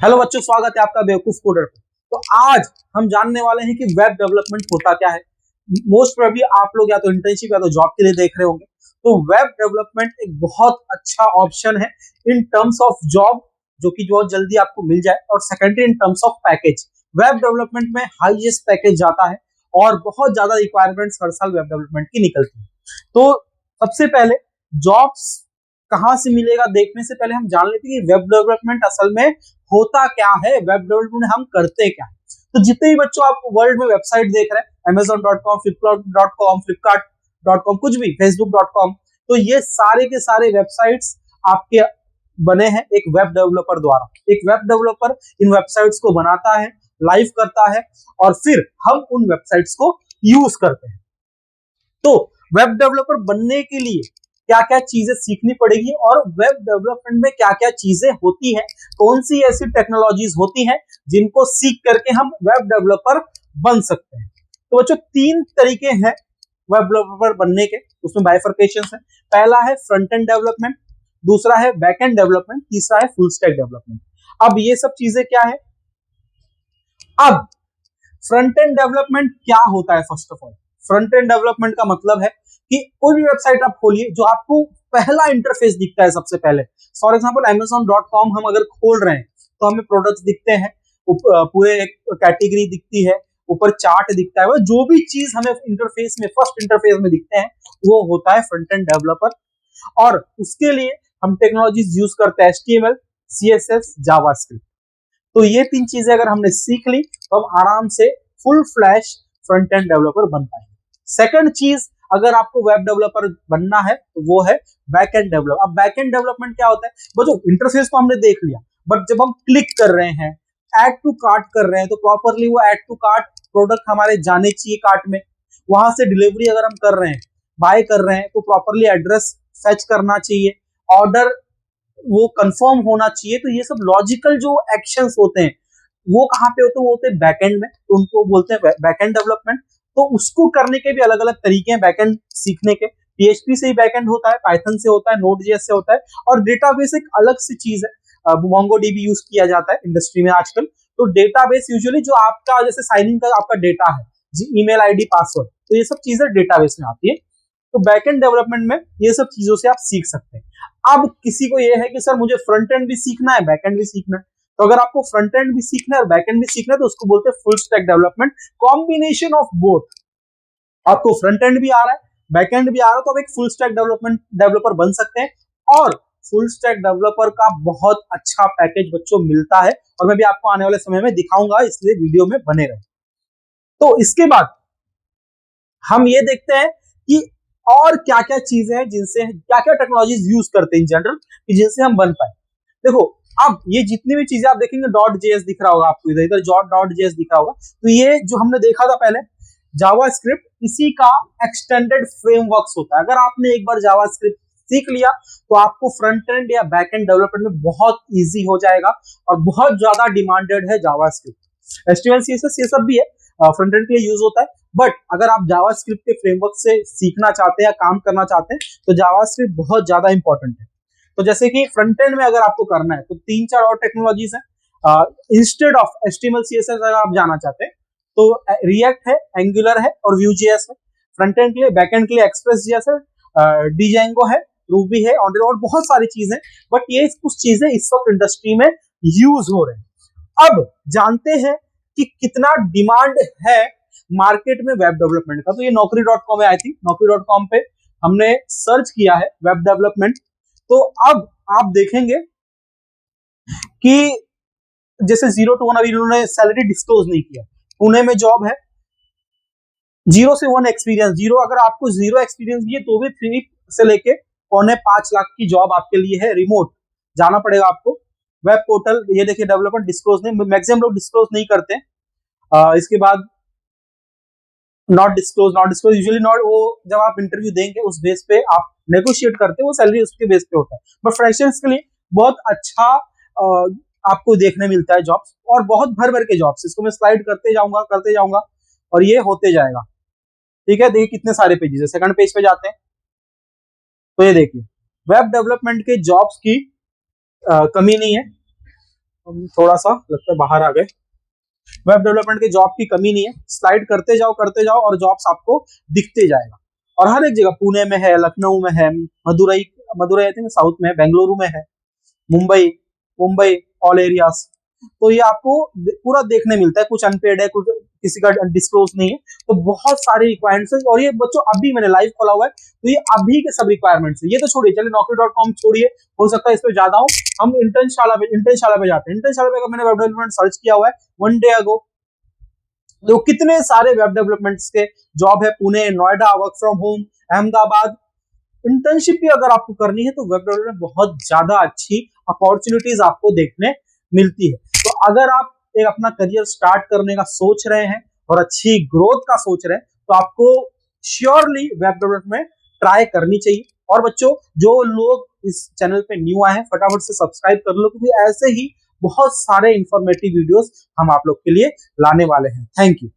Hello बच्चों, स्वागत है आपका बेवकूफ कोडर पे। तो आज हम जानने वाले हैं कि वेब डेवलपमेंट होता क्या है। मोस्ट प्रोबेबली आप लोग या तो इंटर्नशिप या तो जॉब के लिए देख रहे होंगे। तो वेब डेवलपमेंट एक बहुत अच्छा ऑप्शन है इन टर्म्स ऑफ जॉब, जो कि बहुत जल्दी आपको मिल जाए, और secondary in terms of package. Web development में हाईएस्ट पैकेज जाता है और बहुत ज्यादा रिक्वायरमेंट्स हर साल वेब डेवलपमेंट की निकलती है। तो सबसे पहले जॉब्स कहां से मिलेगा देखने से पहले हम जान लेते हैं कि वेब डेवलपमेंट असल में होता क्या है, वेब डेवलपमेंट हम करते क्या है। तो जितने भी बच्चों आप वर्ल्ड में वेबसाइट देख रहे हैं, Amazon.com, Flipkart.com, Flipkart.com, कुछ भी, Facebook.com, तो ये सारे के सारे वेबसाइट्स आपके बने हैं एक वेब डेवलपर द्वारा। एक वेब डेवलपर इन वेबसाइट्स को बनाता है, लाइव करता है, और फिर हम उन वेबसाइट्स को यूज करते हैं। तो वेब डेवलपर बनने के लिए क्या क्या चीजें सीखनी पड़ेगी और वेब डेवलपमेंट में क्या क्या चीजें होती हैं, कौन सी ऐसी टेक्नोलॉजीज होती हैं जिनको सीख करके हम वेब डेवलपर बन सकते हैं। तो बच्चों, तीन तरीके हैं वेब डेवलपर बनने के, उसमें बाइफरकेशंस है। पहला है फ्रंट एंड डेवलपमेंट, दूसरा है बैक एंड डेवलपमेंट, तीसरा है फुल स्टैक डेवलपमेंट। अब ये सब चीजें क्या है? अब फ्रंट एंड डेवलपमेंट क्या होता है? First of all, front end development का मतलब है कि कोई भी वेबसाइट आप खोलिए, जो आपको पहला इंटरफेस दिखता है सबसे पहले। फॉर एग्जांपल Amazon.com हम अगर खोल रहे हैं तो हमें प्रोडक्ट्स दिखते हैं, पूरे एक कैटेगरी दिखती है, ऊपर चार्ट दिखता है। जो भी चीज हमें इंटरफेस में, फर्स्ट इंटरफेस में दिखते हैं, वो होता है फ्रंट एंड डेवलपर। और उसके लिए हम टेक्नोलॉजीज यूज करते हैं HTML, CSS, जावास्क्रिप्ट। तो ये तीन चीजें अगर हमने सीख ली तो हम आराम से full flash front end developer बन पाएंगे। सेकंड चीज, अगर आपको वेब डेवलपर बनना है तो वो है बैक एंड डेवलपर। अब बैक एंड डेवलपमेंट क्या होता है? बच्चों, इंटरफेस तो हमने देख लिया, बट जब हम क्लिक कर रहे हैं, ऐड टू कार्ट कर रहे हैं, तो प्रॉपरली वो ऐड टू कार्ट प्रोडक्ट हमारे जाने चाहिए कार्ट में। वहां से डिलीवरी अगर हम कर रहे हैं, बाय कर रहे हैं, तो प्रॉपरली एड्रेस फेच करना चाहिए, ऑर्डर वो कंफर्म होना चाहिए। तो ये सब लॉजिकल जो एक्शंस होते हैं वो कहाँ पे होते हैं? वो होते हैं बैकएंड में, तो उनको बोलते हैं बैकएंड डेवलपमेंट। तो उसको करने के भी अलग अलग तरीके हैं बैकएंड सीखने के। PHP से ही बैकएंड होता है, पाइथन से होता है, Node.js से होता है, और डेटाबेस एक अलग सी चीज है। MongoDB यूज किया जाता है इंडस्ट्री में आजकल। तो डेटाबेस यूजुअली जो आपका जैसे साइन इन का आपका डेटा है, ईमेल आईडी, पासवर्ड, तो ये सब चीजें डेटाबेस में आती है। तो बैकएंड डेवलपमेंट में ये सब चीजों से आप सीख सकते हैं। अब किसी को ये है कि सर मुझे फ्रंट एंड भी सीखना है, बैक एंड भी सीखना है, तो अगर आपको फ्रंट एंड भी सीखना है और बैक एंड भी सीखना है तो उसको बोलते हैं full stack development, combination of both. आपको फ्रंट एंड भी आ रहा है, बैक एंड भी आ रहा है, तो आप एक फुल स्टैक डेवलपमेंट डेवलपर बन सकते हैं। और फुल स्टैक डेवलपर का बहुत अच्छा पैकेज बच्चों मिलता है, और मैं भी आपको आने वाले समय में दिखाऊंगा, इसलिए वीडियो में बने रहे। तो इसके बाद हम ये देखते हैं कि और क्या क्या चीजें हैं, जिनसे क्या क्या टेक्नोलॉजीज यूज करते हैं इन जनरल, जिनसे हम बन पाए। देखो, अब ये जितनी भी चीजें आप देखेंगे, .js दिख रहा होगा आपको, इधर इधर .js दिख रहा होगा, तो ये जो हमने देखा था पहले जावास्क्रिप्ट, इसी का एक्सटेंडेड फ्रेमवर्क्स होता है। अगर आपने एक बार जावास्क्रिप्ट सीख लिया तो आपको फ्रंट एंड या बैक एंड डेवलपमेंट में बहुत इजी हो जाएगा, और बहुत ज्यादा डिमांडेड है जावास्क्रिप्ट। HTML, CSS ये सब भी है, फ्रंट एंड के लिए यूज होता है, बट अगर आप जावास्क्रिप्ट के फ्रेमवर्क से सीखना चाहते हैं या काम करना चाहते हैं तो जावास्क्रिप्ट बहुत ज्यादा इंपॉर्टेंट है। तो जैसे कि फ्रंट एंड में अगर आपको करना है तो तीन चार और टेक्नोलॉजीज हैं। इंस्टेड ऑफ HTML, CSS अगर आप जाना चाहते हैं तो रिएक्ट है, एंगुलर है, और Vue.js है फ्रंट एंड के लिए। बैक एंड के लिए Express.js है, Django है, Ruby है, और बहुत सारी चीजें। बट ये कुछ चीजें इस वक्त इंडस्ट्री में यूज हो रहे हैं। अब जानते हैं कि कितना डिमांड है मार्केट में वेब डेवलपमेंट का। तो ये Naukri.com है, आई थिंक Naukri.com पे हमने सर्च किया है वेब डेवलपमेंट। तो अब आप देखेंगे कि जैसे 0 to 1, अभी इन्होंने सैलरी डिस्क्लोज नहीं किया। पुणे में जॉब है, 0 से 1 एक्सपीरियंस, जीरो, अगर आपको 0 एक्सपीरियंस भी है तो भी 3 से लेके 4.5 लाख की जॉब आपके लिए है। रिमोट जाना पड़ेगा आपको। वेब पोर्टल, ये देखिए, डेवलपमेंट डिस्क्लोज नहीं, मैक्सिमम लोग डिस्क्लोज नहीं करते। इसके बाद नॉट डिस्क्लोज यूजुअली नॉट, वो जब आप इंटरव्यू देंगे उस बेस पे आप नेगोशिएट करते हैं, वो सैलरी उसके बेस पे होता है। बट फ्रेशर्स के लिए बहुत अच्छा आपको देखने मिलता है जॉब्स, और बहुत भर भर के जॉब्स। इसको मैं स्लाइड करते जाऊंगा और ये होते जाएगा। ठीक है, देखिए कितने सारे पेजेस है। सेकंड पेज पे जाते हैं तो ये देखिए, वेब डेवलपमेंट के जॉब्स की कमी नहीं है। हम थोड़ा सा लगता है बाहर आ गए। वेब डेवलपमेंट की जॉब की कमी नहीं है, स्लाइड करते जाओ और जॉब्स आपको दिखते जाएगा। और हर एक जगह, पुणे में है, लखनऊ में है, Madurai Madurai I think south में है, बेंगलुरु में है, मुंबई मुंबई ऑल एरियाज। तो ये आपको पूरा देखने मिलता है, कुछ अनपेड है, कुछ किसी का डिस्क्लोज नहीं है। तो बहुत सारे रिक्वायरमेंट्स है, और ये बच्चों अभी मैंने लाइव खोला हुआ है, तो ये अभी के सब रिक्वायरमेंट्स है। ये तो छोड़िए, चलिए naukri.com छोड़िए, हो सकता है इस पे ज्यादा हो। हम इंटर्नशाला पे जाते हैं। इंटर्नशाला पे मैंने वेब डेवलपमेंट सर्च किया हुआ है वन डे अगो, तो कितने सारे वेब डेवलपमेंट्स के जॉब है, Pune, Noida, work from home, Ahmedabad. Internship भी अगर आपको करनी है तो वेब डेवलपमेंट बहुत ज्यादा अच्छी अपॉर्चुनिटीज आपको देखने मिलती है। तो अगर आप एक अपना करियर स्टार्ट करने का सोच रहे हैं और अच्छी ग्रोथ का सोच रहे हैं, तो आपको श्योरली वेब डेवलपमेंट ट्राई करनी चाहिए। और बच्चों, जो लोग इस चैनल पे न्यू आए हैं, फटाफट से सब्सक्राइब कर लो, क्योंकि ऐसे ही बहुत सारे इंफॉर्मेटिव वीडियोस हम आप लोग के लिए लाने वाले हैं। Thank you.